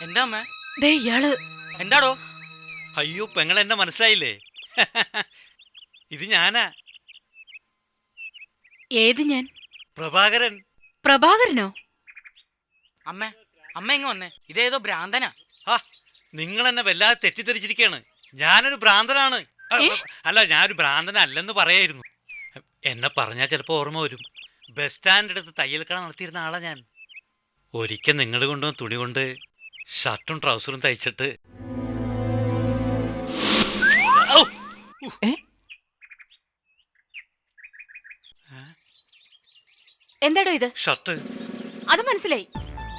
എന്താ അമ്മ? ദേ ഇയാള് എന്താടോ? അയ്യോ പെങ്ങൾ എന്നെ മനസ്സിലായില്ലേ? ഇത് ഞാനാ, ഏത് ഞാൻ? പ്രഭാകരൻ. പ്രഭാകരനോ? അമ്മ അമ്മ ഇങ്ങ് വന്നേ, ഇതേതോ ഭ്രാന്തനാ. ആ, നിങ്ങൾ എന്നെ വല്ലാതെ തെറ്റിദ്ധരിച്ചിരിക്കുകയാണ്. ഞാനൊരു ഭ്രാന്തനാണ്. അല്ല, ഞാനൊരു ഭ്രാന്തനല്ലെന്ന് പറയായിരുന്നു. എന്നെ പറഞ്ഞാൽ ചിലപ്പോൾ ഓർമ്മ വരും. ബസ് സ്റ്റാൻഡ് അടുത്ത് തയ്യൽ കട നടത്തിയിരുന്ന ആളാ ഞാൻ. ഒരിക്കൽ നിങ്ങൾ കൊണ്ടുവന്ന തുണി കൊണ്ട് ഷർട്ടും ട്രൗസറും തയ്ച്ചിട്ട് എന്താടോ ഇത്? ഷർട്ട്. അത് മനസ്സിലായി.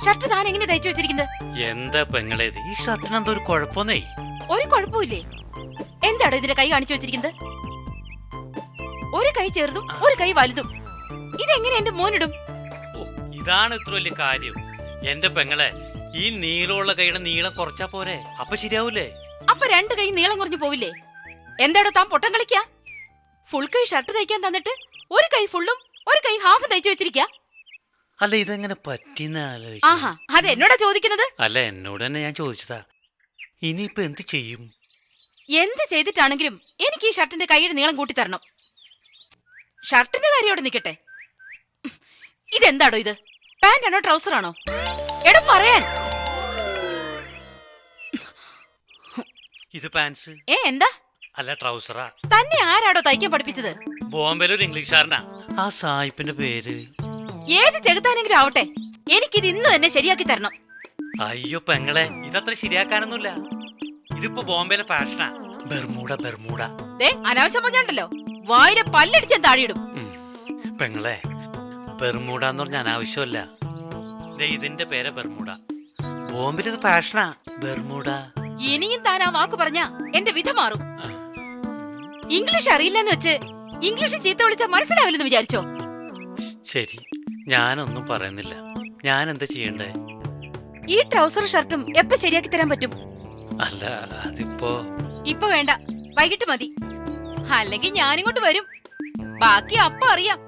ഷർട്ട് താൻ എങ്ങനെ തയ്ച്ചു വെച്ചിരിക്കുന്നത്? എന്താ പെങ്ങളേത്, ഈ ഷർട്ടിന് എന്തോ ഒരു കുഴപ്പമൊന്നേ. ഒരു കുഴപ്പമില്ലേ? എന്താടോ ഇതിന്റെ കൈ കാണിച്ചു വെച്ചിരിക്കുന്നത്? ഒരു കൈ ചെറുതും ഒരു കൈ വലുതും. ഇതെങ്ങനെ എന്റെ മോനിടും? ഓ, ഇതാണ് ഇത്ര വലിയ കാര്യം. എന്റെ പെങ്ങളെ, ഈ നീളമുള്ള കൈയുടെ നീളം കുറച്ചാ പോരെ, അപ്പൊ ശരിയാവൂലേ? അപ്പൊ രണ്ട് കൈ നീളം കുറഞ്ഞു പോവില്ലേ? എന്താടോ താൻ പൊട്ടം കളിക്കാ? ഫുൾ കൈ ഷർട്ട് തയ്ക്കാൻ തന്നിട്ട് ഒരു കൈ ഫുള്ളും ഒരു കൈ ഹാഫും തയ്ച്ചു വെച്ചിരിക്ക. അല്ല, ഇതെങ്ങനെ പറ്റിന്ന ആഹാ, അത് എന്നോടാ ചോദിക്കുന്നത്? അല്ല, എന്നോട് തന്നെ ഞാൻ ചോദിച്ചതാ. ഇനിയിപ്പൊ എന്ത് ചെയ്യും? എന്ത് ചെയ്തിട്ടാണെങ്കിലും എനിക്ക് ഈ ഷർട്ടിന്റെ കൈയുടെ നീളം കൂട്ടി തരണം. ഷർട്ടിന്റെ കാര്യം അവിടെ നിൽക്കട്ടെ. ഇതെന്താടോ ഇത്? പാന്റാണോ ട്രൗസറാണോ? എടാ പറയാൻ. ഇത് പാൻസ്. എന്താ? അല്ല, ട്രൗസറാ. തന്നെ ആരാടോ തയ്ക്കാൻ പഠിപ്പിച്ചത്? ബോംബെയിലെ ഒരു ഇംഗ്ലീഷുകാരനാ. ആ സായിപ്പിന്റെ പേര് ഏത് ചെകുത്താനെങ്കിലും ആവട്ടെ, എനിക്കിത് ഇന്ന് തന്നെ ശരിയാക്കി തരണം. അയ്യോ പെങ്ങളെ, ഇതത്ര ശരിയാക്കാനൊന്നുമില്ല. ഇതിപ്പോ ബോംബെയിലെ ഫാഷനാ. Bermuda Bermuda. അനാവശ്യം പറഞ്ഞുണ്ടല്ലോ, വായിലെ പല്ലടിച്ചാൻ താഴെയിടും. പെങ്ങളെ, ബെർമൂഡ എന്ന് പറഞ്ഞ അനാവശ്യമല്ല. ഇതിന്റെ പേര് ബെർമൂഡ. ബോംബെയിലെ ഇത് ഫാഷനാ, ബെർമൂഡ. ഇനിയും താൻ ആ വാക്ക് പറഞ്ഞ എന്റെ വിധ മാറും. ഇംഗ്ലീഷ് അറിയില്ലെന്ന് വെച്ച് ഇംഗ്ലീഷ് ചീത്ത വിളിച്ചാൽ മനസ്സിലാവില്ലെന്ന് വിചാരിച്ചോ? ശരി, ഞാനൊന്നും പറയുന്നില്ല. ഞാൻ എന്താ ചെയ്യണ്ടേ? ഈ ട്രൗസർ ഷർട്ടും എപ്പോ ശരിയാക്കി തരാൻ പറ്റും? അല്ല, അതിപ്പോ ഇപ്പൊ വേണ്ട, വൈകിട്ട് മതി. അല്ലെങ്കിൽ ഞാനിങ്ങോട്ട് വരും. ബാക്കി അപ്പൊ അറിയാം.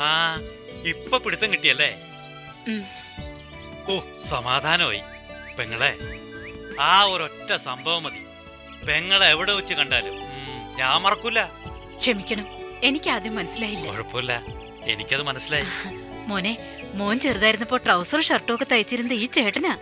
ആ, ഇപ്പൊ പിടുത്തം കിട്ടിയല്ലേ? ഓ, സമാധാനമായി. പെങ്ങളെ, ആ ഒരൊറ്റ സംഭവം മതി. പെങ്ങളെ എവിടെ വെച്ച് കണ്ടാലും ഞാൻ മറക്കൂല. ക്ഷമിക്കണം, എനിക്ക് ആദ്യം മനസ്സിലായില്ല. കുഴപ്പമില്ല, എനിക്കത് മനസ്സിലായി. മോനെ, മോൻ ചെറുതായിരുന്നപ്പോ ട്രൗസർ ഷർട്ടും ഒക്കെ തയ്ച്ചിരുന്നത് ഈ ചേട്ടനാ.